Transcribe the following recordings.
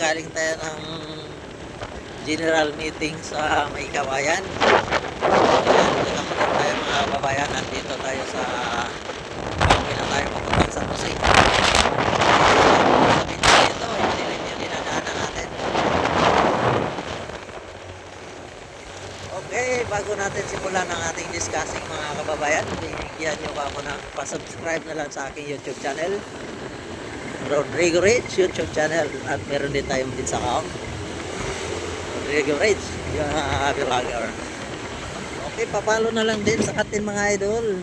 galing tayo ng general meeting sa May Kawayan. Ayan, dito naman tayo mga kababayan. Nandito tayo sa Bangkay na tayo papuntang San Jose. Dito, yung dinadaanan natin. Okay, bago natin simulan ang ating discussing mga kababayan, bigyan nyo pa ako ng pa-subscribe na lang sa aking YouTube channel, Rodrigo Rich YouTube channel, at meron din tayong din sa account Rodrigo Rich, yung vlogger. Okay, papalo na lang din sa atin mga idol.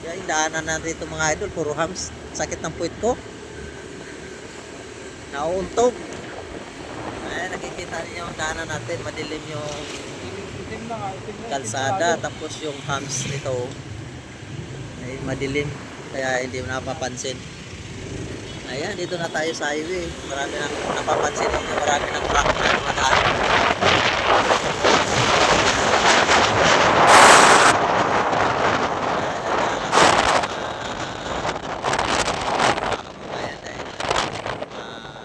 Yung daanan natin ito mga idol, puro hams, sakit ng puwit ko, nauuntog. Ayan, nakikita niyo yung daanan natin, madilim yung kalsada, tapos yung hams nito ay madilim, kaya hindi mo napapansin. Ayan, dito na tayo sa highway. Marami nang napapansin nyo, marami nang truck na dumadaan.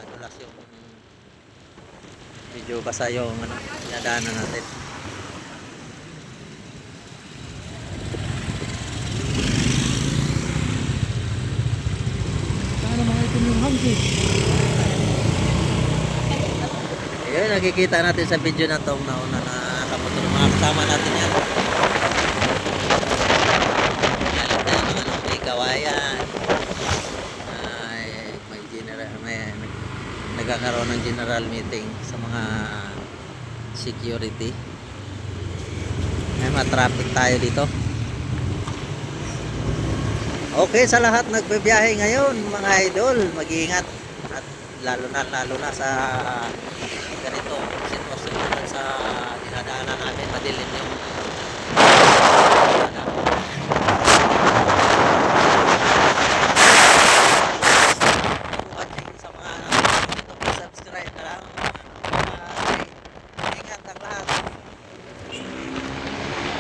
Dulas yung medyo basa yung dinadaanan natin. Ayun, nakikita natin sa video na itong nauna na kamotor, mga kasama natin yan. Galing tayo ng May Kawayan. May nagkakaroon ng general meeting sa mga security. May matraffic tayo dito. Okay, sa lahat nagbibiyahe ngayon mga idol, mag-iingat, at lalo na sa ganito sitwasyon sa dinadaanan natin, madilim yung